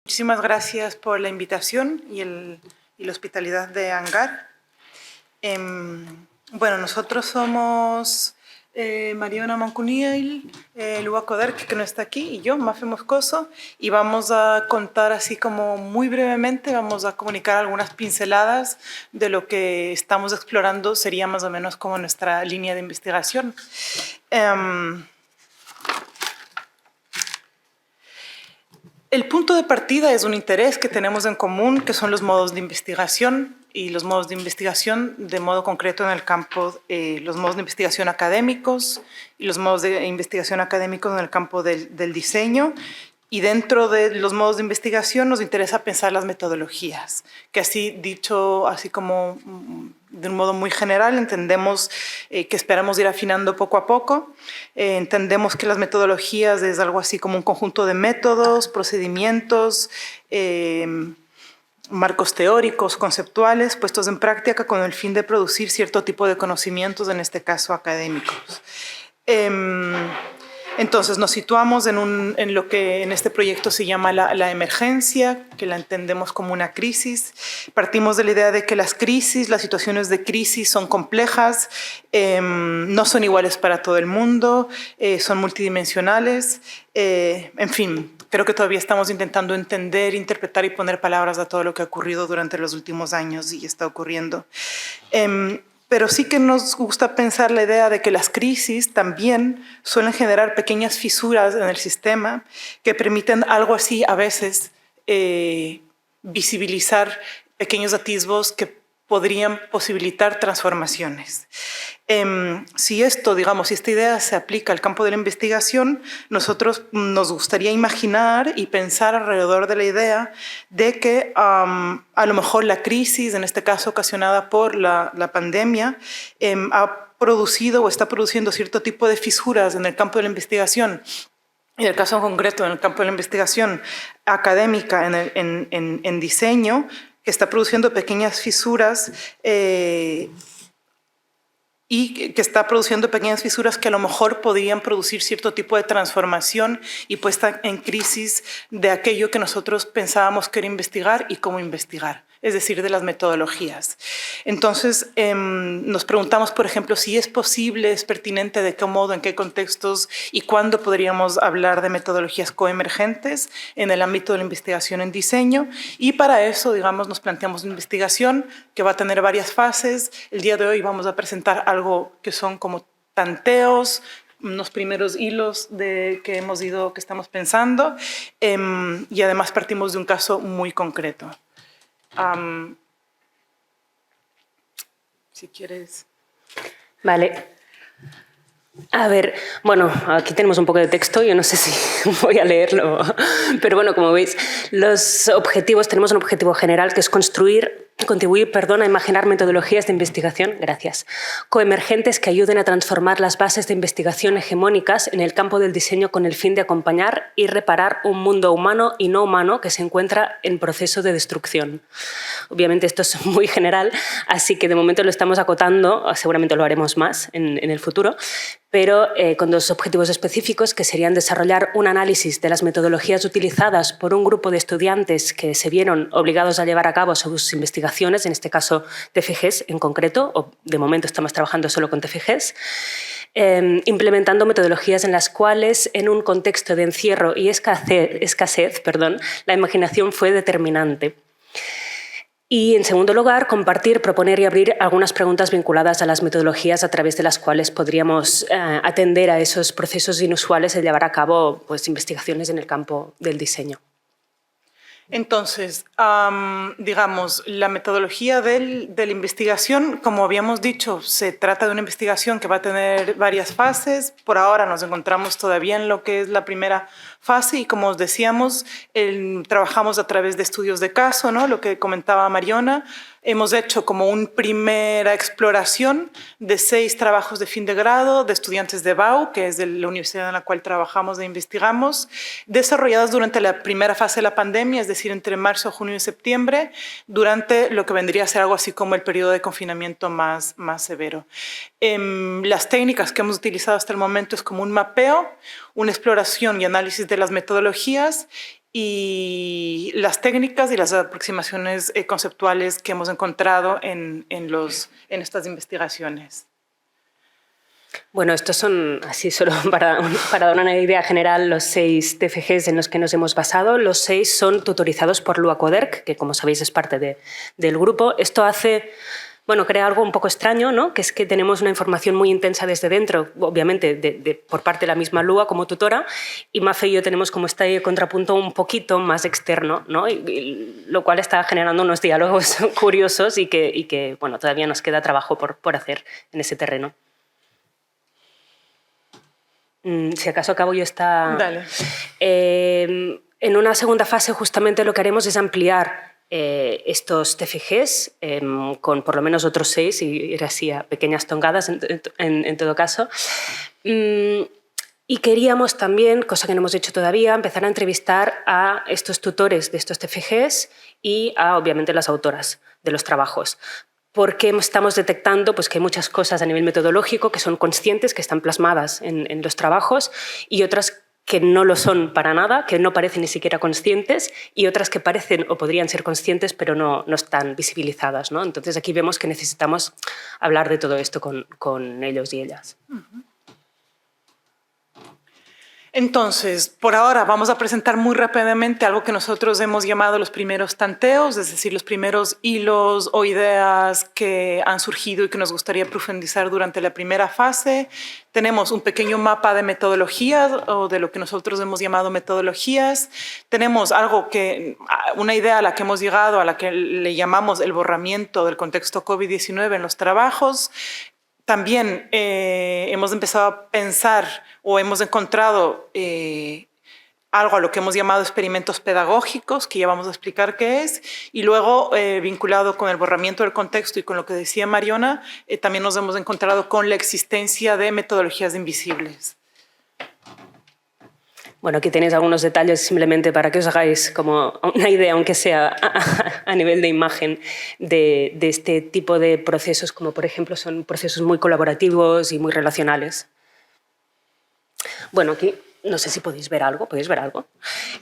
Muchísimas gracias por la invitación y la hospitalidad de Hangar. Bueno, nosotros somos Mariona Mancuniel, Lua Coderc, que no está aquí, y yo, Mafe Moscoso, y vamos a contar así como muy brevemente, vamos a comunicar algunas pinceladas de lo que estamos explorando, sería más o menos como nuestra línea de investigación. El punto de partida es un interés que tenemos en común, que son los modos de investigación, y los modos de investigación de modo concreto en el campo, los modos de investigación académicos y los modos de investigación académicos en el campo del diseño. Y dentro de los modos de investigación nos interesa pensar las metodologías, que así dicho, así como de un modo muy general, entendemos que esperamos ir afinando poco a poco. Entendemos que las metodologías es algo así como un conjunto de métodos, procedimientos, marcos teóricos, conceptuales, puestos en práctica con el fin de producir cierto tipo de conocimientos, en este caso académicos. Entonces nos situamos en lo que en este proyecto se llama la emergencia, que la entendemos como una crisis. Partimos de la idea de que las crisis, las situaciones de crisis son complejas, no son iguales para todo el mundo, son multidimensionales, en fin. Creo que todavía estamos intentando entender, interpretar y poner palabras a todo lo que ha ocurrido durante los últimos años y está ocurriendo. Pero sí que nos gusta pensar la idea de que las crisis también suelen generar pequeñas fisuras en el sistema que permiten algo así a veces visibilizar pequeños atisbos que podrían posibilitar transformaciones. Si esto, digamos, si esta idea se aplica al campo de la investigación, nosotros nos gustaría imaginar y pensar alrededor de la idea de que a lo mejor la crisis, en este caso ocasionada por la pandemia, ha producido o está produciendo cierto tipo de fisuras en el campo de la investigación. En el caso en concreto, en el campo de la investigación académica, en diseño, que está produciendo pequeñas fisuras y que está produciendo pequeñas fisuras que a lo mejor podrían producir cierto tipo de transformación y puesta en crisis de aquello que nosotros pensábamos que era investigar y cómo investigar, es decir, de las metodologías. Entonces, nos preguntamos, por ejemplo, si es posible, es pertinente, de qué modo, en qué contextos y cuándo podríamos hablar de metodologías coemergentes en el ámbito de la investigación en diseño. Y para eso, digamos, nos planteamos una investigación que va a tener varias fases. El día de hoy vamos a presentar algo que son como tanteos, unos primeros hilos que estamos pensando, y además partimos de un caso muy concreto. Si quieres. Vale. A ver, bueno, aquí tenemos un poco de texto, yo no sé si voy a leerlo, pero bueno, como veis, los objetivos, tenemos un objetivo general que es contribuir a imaginar metodologías de investigación, coemergentes que ayuden a transformar las bases de investigación hegemónicas en el campo del diseño con el fin de acompañar y reparar un mundo humano y no humano que se encuentra en proceso de destrucción. Obviamente esto es muy general, así que de momento lo estamos acotando, seguramente lo haremos más en el futuro, pero con dos objetivos específicos que serían desarrollar un análisis de las metodologías utilizadas por un grupo de estudiantes que se vieron obligados a llevar a cabo sus investigaciones, en este caso TFGs en concreto, o de momento estamos trabajando solo con TFGs, implementando metodologías en las cuales, en un contexto de encierro y escasez, la imaginación fue determinante. Y, en segundo lugar, compartir, proponer y abrir algunas preguntas vinculadas a las metodologías a través de las cuales podríamos atender a esos procesos inusuales y llevar a cabo investigaciones en el campo del diseño. Entonces, digamos, la metodología de la investigación, como habíamos dicho, se trata de una investigación que va a tener varias fases. Por ahora nos encontramos todavía en lo que es la primera fase y, como os decíamos, trabajamos a través de estudios de caso, ¿no? Lo que comentaba Mariona. Hemos hecho como una primera exploración de 6 trabajos de fin de grado de estudiantes de BAU, que es de la universidad en la cual trabajamos e investigamos, desarrolladas durante la primera fase de la pandemia, es decir, entre marzo, junio y septiembre, durante lo que vendría a ser algo así como el periodo de confinamiento más severo. Las técnicas que hemos utilizado hasta el momento es como un mapeo, una exploración y análisis de las metodologías y las técnicas y las aproximaciones conceptuales que hemos encontrado en estas investigaciones. Bueno, estos son, así solo para dar una idea general, los 6 TFGs en los que nos hemos basado. Los 6 son tutorizados por Lua Coderc, que como sabéis es parte del grupo. Esto hace, bueno, crea algo un poco extraño, ¿no? Que es que tenemos una información muy intensa desde dentro, obviamente por parte de la misma Lua como tutora, y Mafe y yo tenemos como este contrapunto un poquito más externo, ¿no? Y lo cual está generando unos diálogos curiosos y que bueno, todavía nos queda trabajo por hacer en ese terreno. Si acaso acabo yo esta... Dale. En una segunda fase justamente lo que haremos es ampliar estos TFGs con por lo menos otros 6 y ir así a pequeñas tongadas en todo caso. Y queríamos también, cosa que no hemos hecho todavía, empezar a entrevistar a estos tutores de estos TFGs y a, obviamente, las autoras de los trabajos. Porque estamos detectando pues, que hay muchas cosas a nivel metodológico que son conscientes, que están plasmadas en los trabajos, y otras que no lo son para nada, que no parecen ni siquiera conscientes, y otras que parecen o podrían ser conscientes pero no están visibilizadas, ¿no? Entonces aquí vemos que necesitamos hablar de todo esto con ellos y ellas. Entonces, por ahora vamos a presentar muy rápidamente algo que nosotros hemos llamado los primeros tanteos, es decir, los primeros hilos o ideas que han surgido y que nos gustaría profundizar durante la primera fase. Tenemos un pequeño mapa de metodologías o de lo que nosotros hemos llamado metodologías. Tenemos una idea a la que hemos llegado, a la que le llamamos el borramiento del contexto COVID-19 en los trabajos. También hemos empezado a pensar o hemos encontrado algo a lo que hemos llamado experimentos pedagógicos, que ya vamos a explicar qué es, y luego vinculado con el borramiento del contexto y con lo que decía Mariona, también nos hemos encontrado con la existencia de metodologías invisibles. Bueno, aquí tenéis algunos detalles simplemente para que os hagáis como una idea, aunque sea a nivel de imagen, de este tipo de procesos, como por ejemplo son procesos muy colaborativos y muy relacionales. Bueno, aquí no sé si podéis ver algo. ¿Podéis ver algo?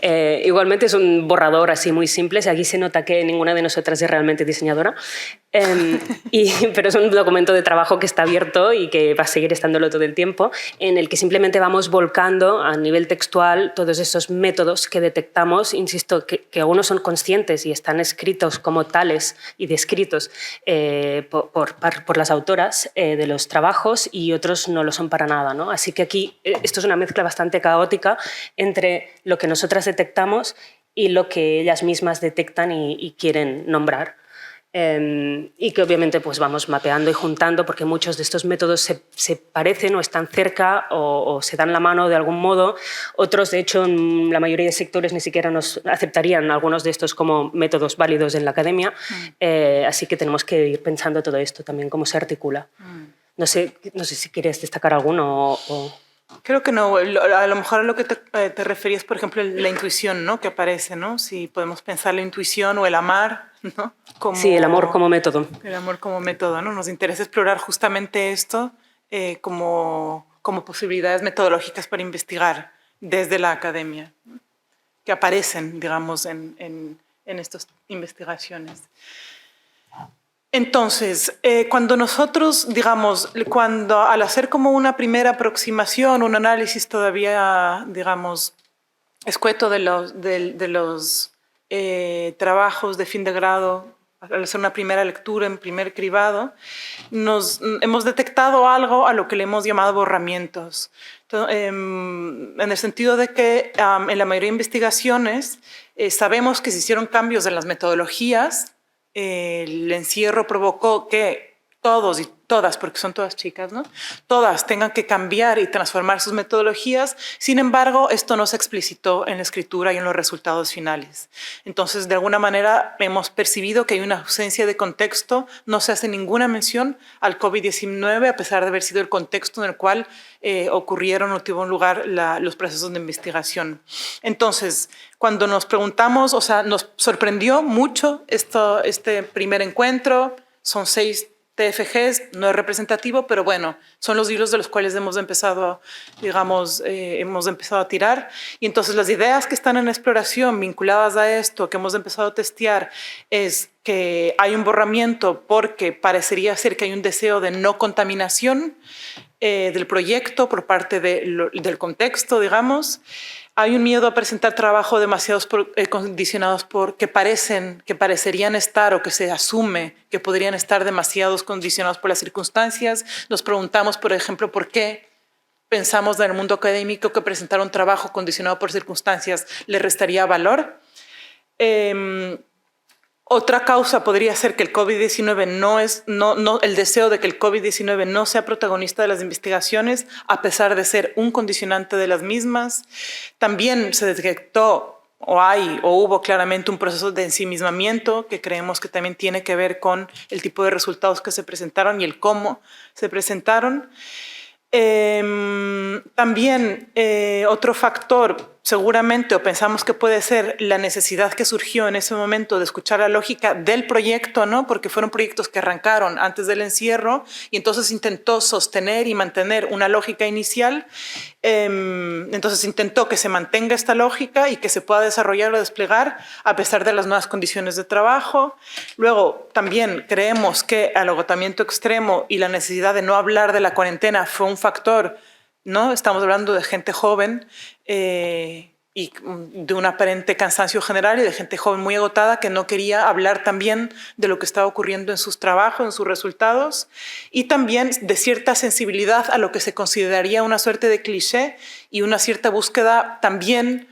Igualmente es un borrador así muy simple. Aquí se nota que ninguna de nosotras es realmente diseñadora. Pero es un documento de trabajo que está abierto y que va a seguir estándolo todo el tiempo, en el que simplemente vamos volcando a nivel textual todos esos métodos que detectamos, insisto, que algunos son conscientes y están escritos como tales y descritos por las autoras de los trabajos, y otros no lo son para nada, ¿no? Así que aquí esto es una mezcla bastante caótica entre lo que nosotras detectamos y lo que ellas mismas detectan y quieren nombrar. Y que obviamente pues vamos mapeando y juntando, porque muchos de estos métodos se parecen o están cerca o se dan la mano de algún modo. Otros, de hecho, en la mayoría de sectores ni siquiera nos aceptarían algunos de estos como métodos válidos en la academia. Así que tenemos que ir pensando todo esto también, cómo se articula. No sé si quieres destacar alguno o... Creo que no. A lo mejor a lo que te referías, por ejemplo, la intuición, ¿no? Que aparece, ¿no? Si podemos pensar la intuición o el amar, ¿no? Sí, el amor como método. El amor como método, ¿no? Nos interesa explorar justamente esto como posibilidades metodológicas para investigar desde la academia, ¿no? Que aparecen, digamos, en estas investigaciones. Entonces, cuando nosotros, digamos, al hacer como una primera aproximación, un análisis todavía, digamos, escueto de los trabajos de fin de grado, al hacer una primera lectura en primer cribado, hemos detectado algo a lo que le hemos llamado borramientos. Entonces, en el sentido de que en la mayoría de investigaciones sabemos que se hicieron cambios en las metodologías. El encierro provocó que todos y todas, porque son todas chicas, ¿no? Todas tengan que cambiar y transformar sus metodologías. Sin embargo, esto no se explicitó en la escritura y en los resultados finales. Entonces, de alguna manera, hemos percibido que hay una ausencia de contexto. No se hace ninguna mención al COVID-19, a pesar de haber sido el contexto en el cual ocurrieron o tuvieron lugar los procesos de investigación. Entonces, cuando nos preguntamos, o sea, nos sorprendió mucho este primer encuentro. Son 6 TFGs, no es representativo, pero bueno, son los hilos de los cuales hemos empezado, digamos, hemos empezado a tirar. Y entonces las ideas que están en exploración vinculadas a esto, que hemos empezado a testear, es que hay un borramiento porque parecería ser que hay un deseo de no contaminación del proyecto por parte del contexto, digamos. Hay un miedo a presentar trabajo demasiados condicionados por que parecerían estar o que se asume que podrían estar demasiados condicionados por las circunstancias. Nos preguntamos, por ejemplo, por qué pensamos en el mundo académico que presentar un trabajo condicionado por circunstancias le restaría valor. Otra causa podría ser que el COVID-19 el deseo de que el COVID-19 no sea protagonista de las investigaciones, a pesar de ser un condicionante de las mismas. También se detectó o hubo claramente un proceso de ensimismamiento que creemos que también tiene que ver con el tipo de resultados que se presentaron y el cómo se presentaron. También otro factor, seguramente, o pensamos que puede ser la necesidad que surgió en ese momento de escuchar la lógica del proyecto, ¿no? Porque fueron proyectos que arrancaron antes del encierro y entonces intentó sostener y mantener una lógica inicial. Entonces intentó que se mantenga esta lógica y que se pueda desarrollar o desplegar a pesar de las nuevas condiciones de trabajo. Luego, también creemos que el agotamiento extremo y la necesidad de no hablar de la cuarentena fue un factor, ¿no? Estamos hablando de gente joven y de un aparente cansancio general y de gente joven muy agotada que no quería hablar también de lo que estaba ocurriendo en sus trabajos, en sus resultados, y también de cierta sensibilidad a lo que se consideraría una suerte de cliché y una cierta búsqueda también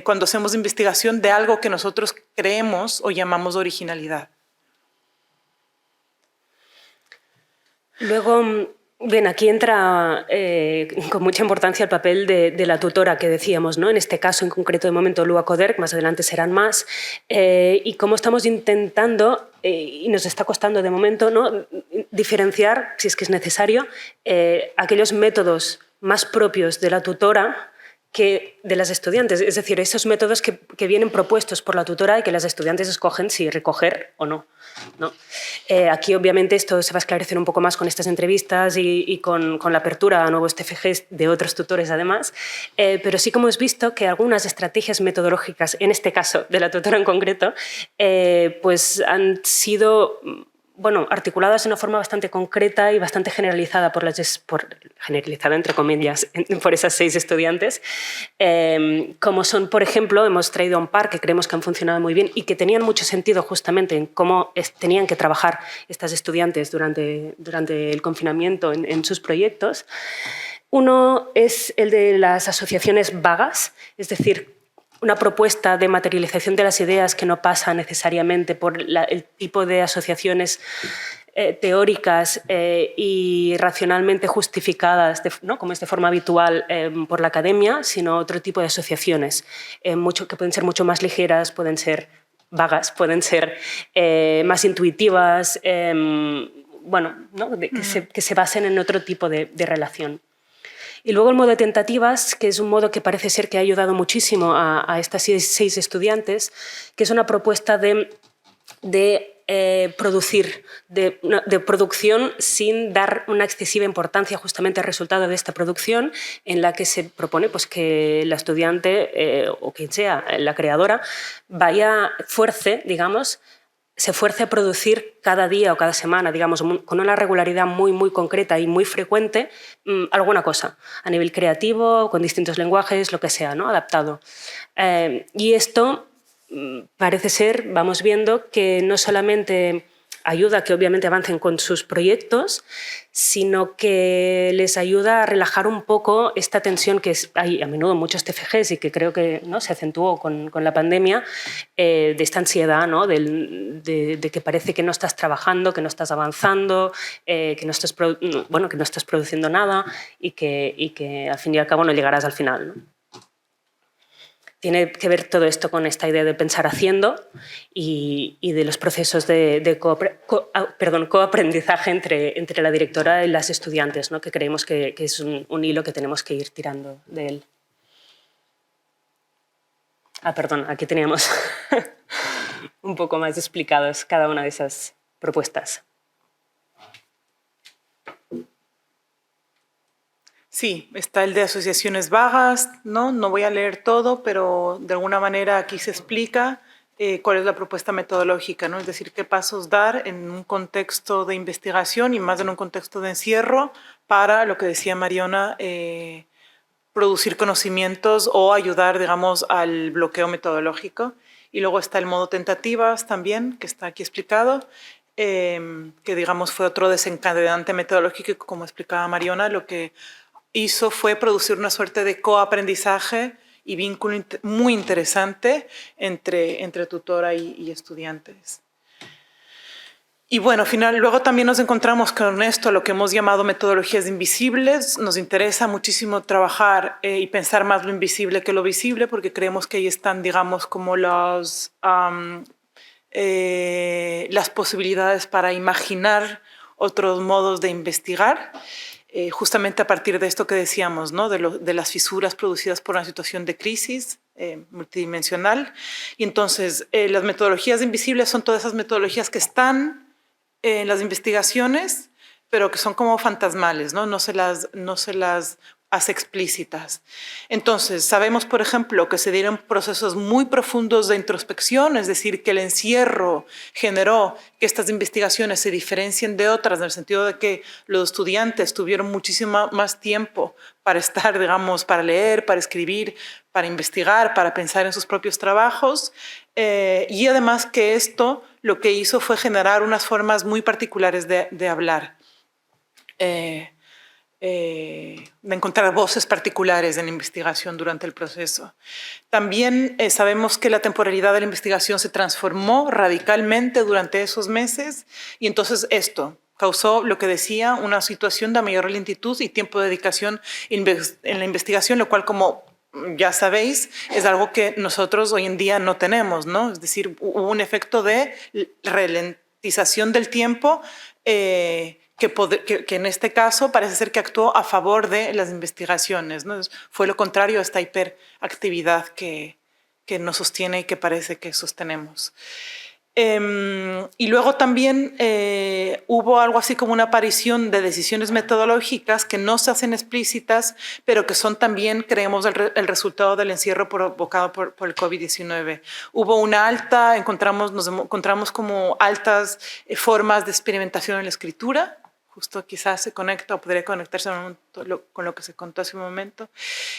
cuando hacemos investigación de algo que nosotros creemos o llamamos originalidad. Luego, bien, aquí entra con mucha importancia el papel de la tutora que decíamos, ¿no? En este caso en concreto de momento Lua Coderch, más adelante serán más, y cómo estamos intentando, y nos está costando de momento, ¿no? Diferenciar, si es que es necesario, aquellos métodos más propios de la tutora que de las estudiantes, es decir, esos métodos que vienen propuestos por la tutora y que las estudiantes escogen si recoger o no. ¿No? Aquí obviamente esto se va a esclarecer un poco más con estas entrevistas y con la apertura a nuevos TFGs de otros tutores además, pero sí que hemos visto que algunas estrategias metodológicas, en este caso de la tutora en concreto, pues han sido articuladas de una forma bastante concreta y bastante generalizada generalizada entre comillas por esas 6 estudiantes, como son, por ejemplo, hemos traído un par que creemos que han funcionado muy bien y que tenían mucho sentido justamente en cómo tenían que trabajar estas estudiantes durante el confinamiento en sus proyectos. Uno es el de las asociaciones vagas, es decir, una propuesta de materialización de las ideas que no pasa necesariamente por el tipo de asociaciones teóricas y racionalmente justificadas, ¿no? Como es de forma habitual por la academia, sino otro tipo de asociaciones que pueden ser mucho más ligeras, pueden ser vagas, pueden ser más intuitivas, ¿no? que se basen en otro tipo de relación. Y luego el modo de tentativas, que es un modo que parece ser que ha ayudado muchísimo a estas 6 estudiantes, que es una propuesta de producción sin dar una excesiva importancia justamente al resultado de esta producción, en la que se propone pues, que la estudiante o quien sea, la creadora, se fuerce a producir cada día o cada semana, digamos, con una regularidad muy, muy concreta y muy frecuente, alguna cosa, a nivel creativo, con distintos lenguajes, lo que sea, ¿no? Adaptado. Y esto parece ser, vamos viendo, que no solamente ayuda a que obviamente avancen con sus proyectos, sino que les ayuda a relajar un poco esta tensión que hay a menudo en muchos TFGs y que creo que, ¿no? se acentuó con la pandemia, de esta ansiedad, ¿no? de que parece que no estás trabajando, que no estás avanzando, que no estás produciendo nada y que al fin y al cabo no llegarás al final, ¿no? Tiene que ver todo esto con esta idea de pensar haciendo y de los procesos de coaprendizaje entre la directora y las estudiantes, ¿no? Que creemos que es un hilo que tenemos que ir tirando de él. Perdón, aquí teníamos un poco más explicados cada una de esas propuestas. Sí, está el de asociaciones vagas, ¿no? No voy a leer todo, pero de alguna manera aquí se explica cuál es la propuesta metodológica, ¿no? Es decir, qué pasos dar en un contexto de investigación y más en un contexto de encierro para, lo que decía Mariona, producir conocimientos o ayudar, digamos, al bloqueo metodológico. Y luego está el modo tentativas también, que está aquí explicado, que digamos fue otro desencadenante metodológico, como explicaba Mariona, lo que hizo fue producir una suerte de coaprendizaje y vínculo muy interesante entre tutora y estudiantes. Y bueno, luego también nos encontramos con esto, lo que hemos llamado metodologías invisibles. Nos interesa muchísimo trabajar y pensar más lo invisible que lo visible, porque creemos que ahí están, digamos, como las posibilidades para imaginar otros modos de investigar. Justamente a partir de esto que decíamos, ¿no? de las fisuras producidas por una situación de crisis multidimensional. Y entonces las metodologías invisibles son todas esas metodologías que están en las investigaciones, pero que son como fantasmales, ¿no? No se las hace explícitas. Entonces, sabemos, por ejemplo, que se dieron procesos muy profundos de introspección, es decir, que el encierro generó que estas investigaciones se diferencien de otras, en el sentido de que los estudiantes tuvieron muchísimo más tiempo para estar, digamos, para leer, para escribir, para investigar, para pensar en sus propios trabajos, y además que esto lo que hizo fue generar unas formas muy particulares de hablar. De encontrar voces particulares en la investigación durante el proceso. También sabemos que la temporalidad de la investigación se transformó radicalmente durante esos meses y entonces esto causó, lo que decía, una situación de mayor lentitud y tiempo de dedicación en la investigación, lo cual, como ya sabéis, es algo que nosotros hoy en día no tenemos, ¿no? Es decir, hubo un efecto de ralentización del tiempo que en este caso parece ser que actuó a favor de las investigaciones, ¿no? Fue lo contrario a esta hiperactividad que nos sostiene y que parece que sostenemos. Y luego también hubo algo así como una aparición de decisiones metodológicas que no se hacen explícitas, pero que son también, creemos, el resultado del encierro provocado por el COVID-19. Hubo una nos encontramos como altas formas de experimentación en la escritura, justo quizás se conecta o podría conectarse con lo que se contó hace un momento.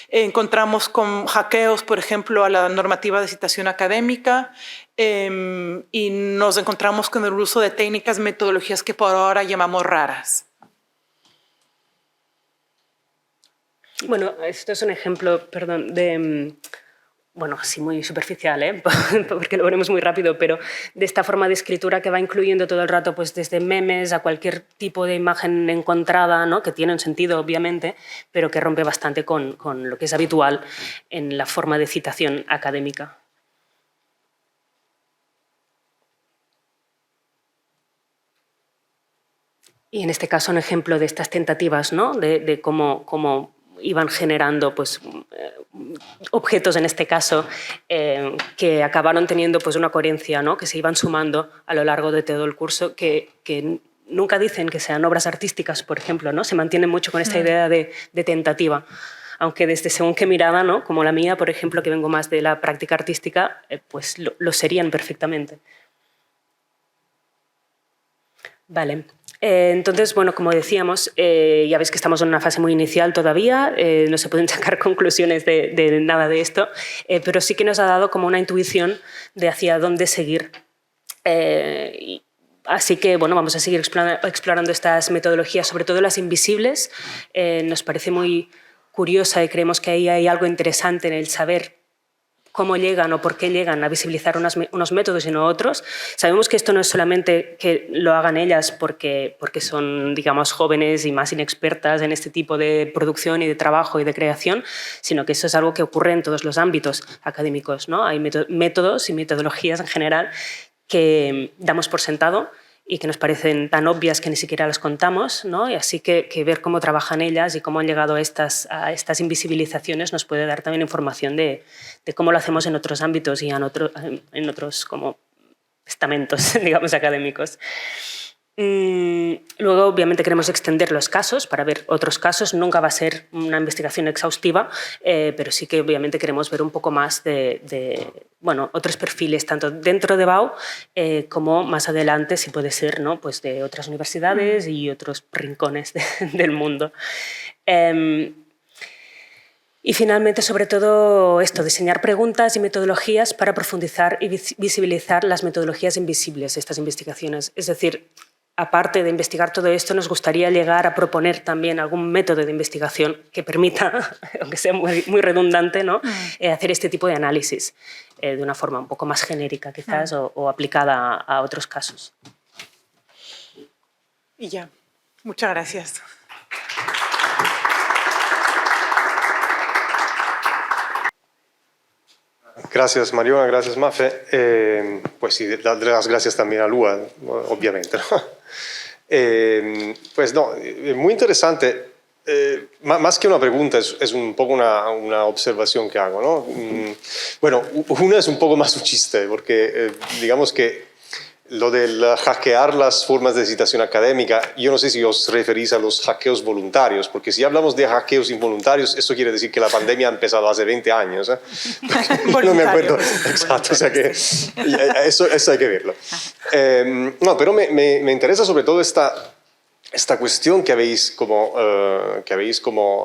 Encontramos con hackeos, por ejemplo, a la normativa de citación académica y nos encontramos con el uso de técnicas, metodologías que por ahora llamamos raras. Bueno, esto es un ejemplo, perdón, de... Bueno, sí, muy superficial, porque lo veremos muy rápido, pero de esta forma de escritura que va incluyendo todo el rato, pues desde memes a cualquier tipo de imagen encontrada, ¿no? Que tiene un sentido, obviamente, pero que rompe bastante con lo que es habitual en la forma de citación académica. Y en este caso un ejemplo de estas tentativas, ¿no? de cómo iban generando pues, objetos, en este caso, que acabaron teniendo pues, una coherencia, ¿no? Que se iban sumando a lo largo de todo el curso, que nunca dicen que sean obras artísticas, por ejemplo, ¿no? Se mantienen mucho con esta idea de tentativa, aunque desde según qué mirada, ¿no? Como la mía, por ejemplo, que vengo más de la práctica artística, pues lo serían perfectamente. Vale. Entonces, bueno, como decíamos, ya veis que estamos en una fase muy inicial todavía, no se pueden sacar conclusiones de nada de esto, pero sí que nos ha dado como una intuición de hacia dónde seguir. Así que, bueno, vamos a seguir explorando estas metodologías, sobre todo las invisibles. Nos parece muy curiosa y creemos que ahí hay algo interesante en el saber cómo llegan o por qué llegan a visibilizar unos métodos y no otros. Sabemos que esto no es solamente que lo hagan ellas porque son, digamos, jóvenes y más inexpertas en este tipo de producción y de trabajo y de creación, sino que eso es algo que ocurre en todos los ámbitos académicos, ¿no? Hay métodos y metodologías en general que damos por sentado y que nos parecen tan obvias que ni siquiera las contamos, ¿no? Y así que ver cómo trabajan ellas y cómo han llegado a estas invisibilizaciones nos puede dar también información de cómo lo hacemos en otros ámbitos y en otros como estamentos, digamos, académicos. Luego, obviamente, queremos extender los casos para ver otros casos. Nunca va a ser una investigación exhaustiva, pero sí que obviamente queremos ver un poco más de bueno, otros perfiles, tanto dentro de BAU como más adelante, si puede ser, ¿no? Pues de otras universidades y otros rincones del mundo. Y finalmente, sobre todo, esto, diseñar preguntas y metodologías para profundizar y visibilizar las metodologías invisibles de estas investigaciones. Es decir, aparte de investigar todo esto, nos gustaría llegar a proponer también algún método de investigación que permita, aunque sea muy redundante, ¿no? Hacer este tipo de análisis de una forma un poco más genérica, quizás, o aplicada a otros casos. Y ya. Muchas gracias. Gracias, Mariona, gracias, Mafe. Pues sí, darle las gracias también a Lua, obviamente, ¿no? Pues no, muy interesante. Más que una pregunta, es un poco una observación que hago, ¿no? Bueno, una es un poco más un chiste, porque digamos que lo del hackear las formas de citación académica, yo no sé si os referís a los hackeos voluntarios, porque si hablamos de hackeos involuntarios, eso quiere decir que la pandemia ha empezado hace 20 años. No me acuerdo. Exacto, o sea que eso hay que verlo. No, pero me interesa sobre todo esta cuestión que habéis como,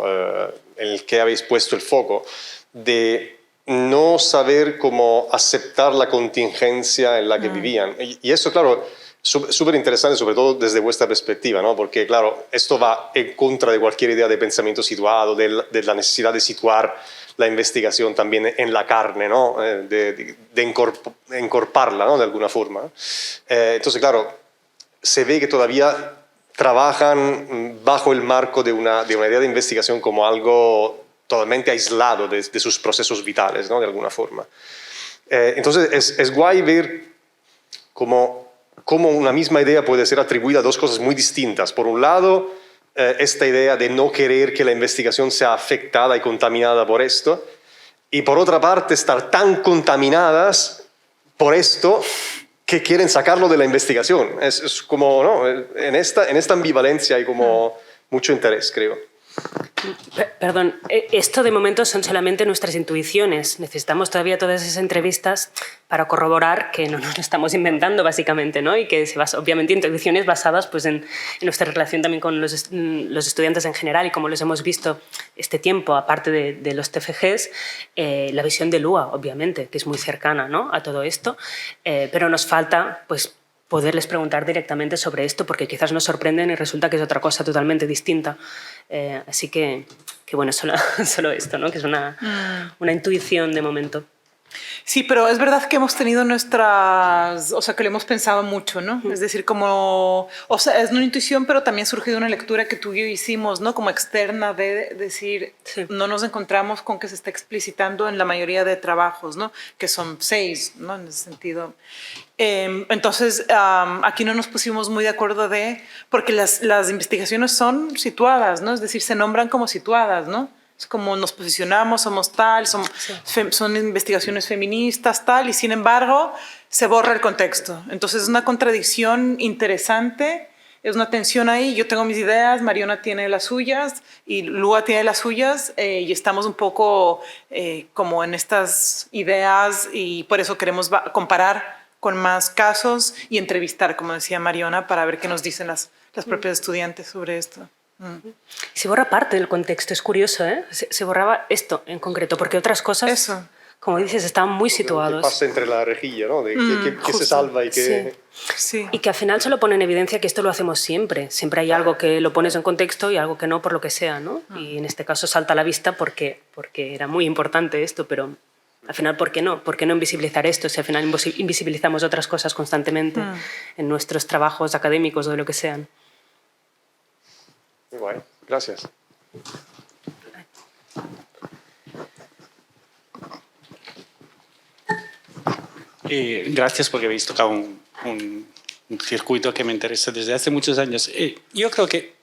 en el que habéis puesto el foco, de no saber cómo aceptar la contingencia en la que vivían. Y eso, claro, súper interesante, sobre todo desde vuestra perspectiva, ¿no? Porque, claro, esto va en contra de cualquier idea de pensamiento situado, de la necesidad de situar la investigación también en la carne, ¿no? De encorparla, ¿no? De alguna forma. Entonces, claro, se ve que todavía trabajan bajo el marco de una idea de investigación como algo totalmente aislado de sus procesos vitales, ¿no? De alguna forma. Entonces es guay ver cómo una misma idea puede ser atribuida a dos cosas muy distintas. Por un lado, esta idea de no querer que la investigación sea afectada y contaminada por esto, y por otra parte, estar tan contaminadas por esto que quieren sacarlo de la investigación. Es como, ¿no? En esta ambivalencia hay como mucho interés, creo. Perdón, esto de momento son solamente nuestras intuiciones. Necesitamos todavía todas esas entrevistas para corroborar que no nos lo estamos inventando, básicamente, ¿no? Y que se basa, obviamente, intuiciones basadas pues, en nuestra relación también con los estudiantes en general y como los hemos visto este tiempo, aparte de los TFGs, la visión de Lua, obviamente, que es muy cercana, ¿no? A todo esto, pero nos falta pues, poderles preguntar directamente sobre esto porque quizás nos sorprenden y resulta que es otra cosa totalmente distinta. Así que bueno, solo esto, ¿no? Que es una intuición de momento. Sí, pero es verdad que hemos tenido nuestras, o sea, que lo hemos pensado mucho, ¿no? Es decir, como, o sea, es una intuición, pero también surgió de una lectura que tú y yo hicimos, ¿no? Como externa de decir, sí. No nos encontramos con que se está explicitando en la mayoría de trabajos, ¿no? Que son 6, ¿no? En ese sentido. Entonces, aquí no nos pusimos muy de acuerdo porque las investigaciones son situadas, ¿no? Es decir, se nombran como situadas, ¿no? Es como nos posicionamos, somos tal, son investigaciones feministas, tal, y sin embargo se borra el contexto. Entonces es una contradicción interesante, es una tensión ahí. Yo tengo mis ideas, Mariona tiene las suyas y Lua tiene las suyas y estamos un poco como en estas ideas y por eso queremos comparar con más casos y entrevistar, como decía Mariona, para ver qué nos dicen las propias estudiantes sobre esto. Se borra parte del contexto, es curioso, ¿eh? Se borraba esto en concreto, porque otras cosas, como dices, estaban muy situados. ¿Qué pasa entre la rejilla, ¿no? De qué se salva y qué... Sí. Y que al final solo pone en evidencia que esto lo hacemos siempre. Siempre hay algo que lo pones en contexto y algo que no, por lo que sea, ¿no? Y en este caso salta a la vista porque era muy importante esto, pero al final, ¿por qué no? ¿Por qué no invisibilizar esto si al final invisibilizamos otras cosas constantemente en nuestros trabajos académicos o de lo que sean? Muy guay, gracias. Gracias porque habéis tocado un circuito que me interesa desde hace muchos años. Yo creo que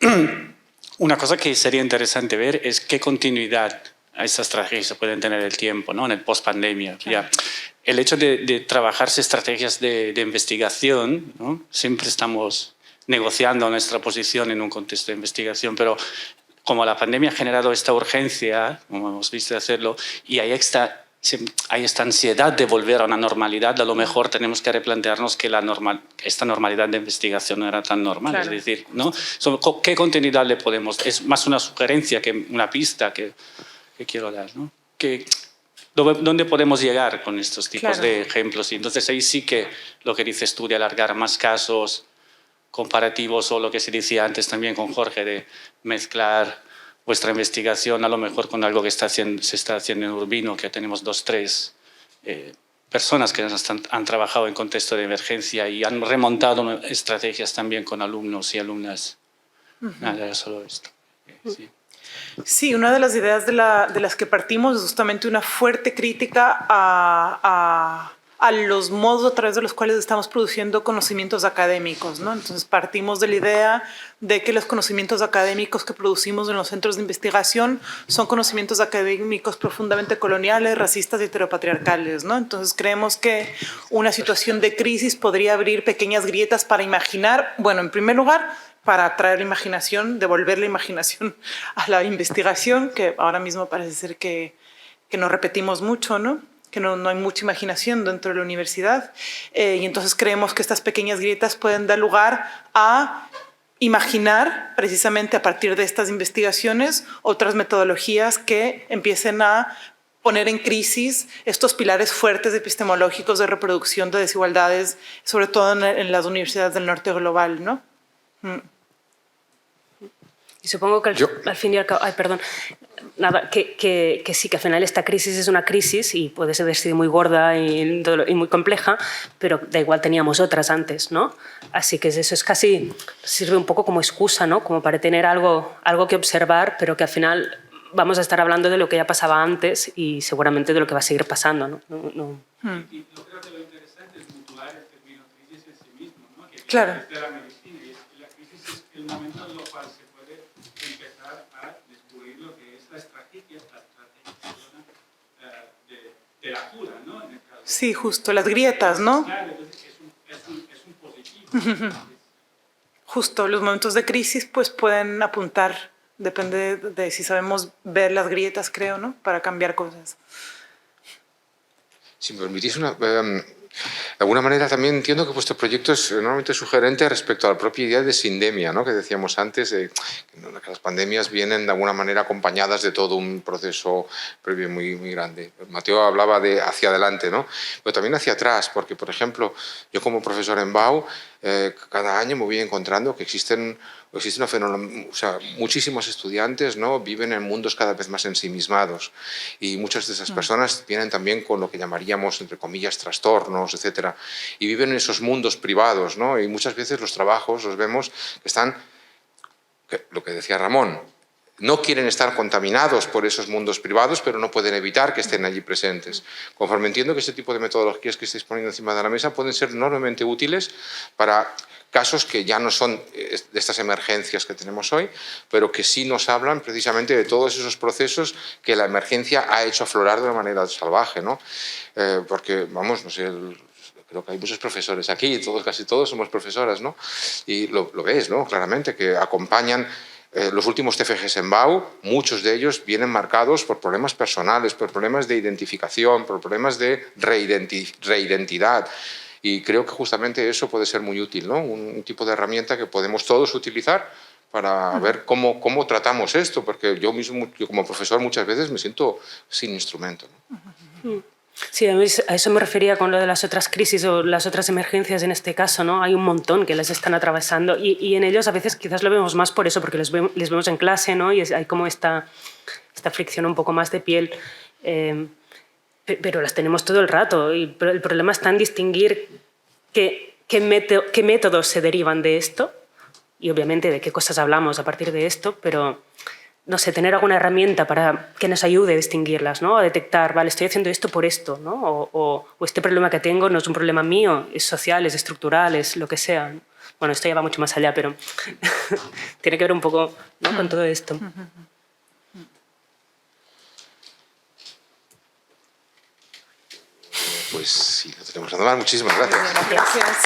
una cosa que sería interesante ver es qué continuidad a estas estrategias pueden tener el tiempo, ¿no? En el post-pandemia. Ya, el hecho de trabajarse estrategias de investigación, ¿no? Siempre estamos negociando nuestra posición en un contexto de investigación, pero como la pandemia ha generado esta urgencia, como hemos visto hacerlo, y hay esta ansiedad de volver a una normalidad, a lo mejor tenemos que replantearnos que esta normalidad de investigación no era tan normal. Claro. Es decir, ¿no? ¿Qué continuidad le podemos? Es más una sugerencia que una pista que quiero dar, ¿no? ¿Dónde podemos llegar con estos tipos claro. de ejemplos? Y entonces ahí sí que lo que dices tú de alargar más casos comparativos, o lo que se decía antes también con Jorge, de mezclar vuestra investigación a lo mejor con algo que se está haciendo en Urbino, que tenemos 2 o 3 personas que han trabajado en contexto de emergencia y han remontado estrategias también con alumnos y alumnas. Nada, solo esto. Sí. Sí, una de las ideas de las que partimos es justamente una fuerte crítica a los modos a través de los cuales estamos produciendo conocimientos académicos, ¿no? Entonces partimos de la idea de que los conocimientos académicos que producimos en los centros de investigación son conocimientos académicos profundamente coloniales, racistas y heteropatriarcales, ¿no? Entonces creemos que una situación de crisis podría abrir pequeñas grietas para imaginar, bueno, en primer lugar, para atraer la imaginación, devolver la imaginación a la investigación, que ahora mismo parece ser que nos repetimos mucho, ¿no? Que no hay mucha imaginación dentro de la universidad. Y entonces creemos que estas pequeñas grietas pueden dar lugar a imaginar, precisamente a partir de estas investigaciones, otras metodologías que empiecen a poner en crisis estos pilares fuertes epistemológicos de reproducción de desigualdades, sobre todo en las universidades del norte global, ¿no? Y supongo que al fin y al cabo... Ay, perdón. Nada, que sí, que al final esta crisis es una crisis y puede ser muy gorda y muy compleja, pero da igual, teníamos otras antes, ¿no? Así que eso es casi... sirve un poco como excusa, ¿no? Como para tener algo que observar, pero que al final vamos a estar hablando de lo que ya pasaba antes y seguramente de lo que va a seguir pasando, ¿no? Y yo creo que lo interesante es mutuar el término crisis en sí mismo, ¿no? Que claro. Es de la medicina, y la crisis es el momento en el cual se puede empezar a descubrir lo que es la estrategia de la cura, ¿no? En el caso. Sí, justo, las grietas, ¿no? Claro, entonces es un positivo. Justo, los momentos de crisis pues pueden apuntar, depende de si sabemos ver las grietas, creo, ¿no? Para cambiar cosas. Si me permitís de alguna manera también entiendo que vuestro proyecto es enormemente sugerente respecto a la propia idea de sindemia, ¿no? Que decíamos antes, que las pandemias vienen de alguna manera acompañadas de todo un proceso previo muy, muy grande. Mateo hablaba de hacia adelante, ¿no? Pero también hacia atrás, porque, por ejemplo, yo como profesor en BAU, cada año me voy encontrando que existen una fenómeno, o sea, muchísimos estudiantes, ¿no? Viven en mundos cada vez más ensimismados y muchas de esas personas vienen también con lo que llamaríamos, entre comillas, trastornos, etcétera, y viven en esos mundos privados, ¿no? Y muchas veces los trabajos los vemos que están, lo que decía Ramón, no quieren estar contaminados por esos mundos privados, pero no pueden evitar que estén allí presentes. Conforme entiendo que este tipo de metodologías que estáis poniendo encima de la mesa pueden ser enormemente útiles para casos que ya no son de estas emergencias que tenemos hoy, pero que sí nos hablan precisamente de todos esos procesos que la emergencia ha hecho aflorar de una manera salvaje, ¿no? Porque, vamos, no sé, creo que hay muchos profesores aquí, casi todos somos profesoras, ¿no? Y lo ves, ¿no? Claramente, que acompañan los últimos TFGs en BAU, muchos de ellos vienen marcados por problemas personales, por problemas de identificación, por problemas de reidentidad. Y creo que justamente eso puede ser muy útil, ¿no? Un tipo de herramienta que podemos todos utilizar para ver cómo tratamos esto, porque yo mismo, como profesor, muchas veces me siento sin instrumento, ¿no? Sí, a eso me refería con lo de las otras crisis o las otras emergencias en este caso, ¿no? Hay un montón que les están atravesando y en ellos a veces quizás lo vemos más por eso, porque les vemos en clase, ¿no? Y hay como esta fricción un poco más de piel, pero las tenemos todo el rato y el problema está en distinguir qué métodos se derivan de esto y obviamente de qué cosas hablamos a partir de esto, pero no sé, tener alguna herramienta para que nos ayude a distinguirlas, ¿no? A detectar, vale, estoy haciendo esto por esto, ¿no? O este problema que tengo no es un problema mío, es social, es estructural, es lo que sea. Bueno, esto ya va mucho más allá, pero tiene que ver un poco, ¿no? Con todo esto. Pues sí, lo tenemos nada más. Muchísimas gracias. Gracias.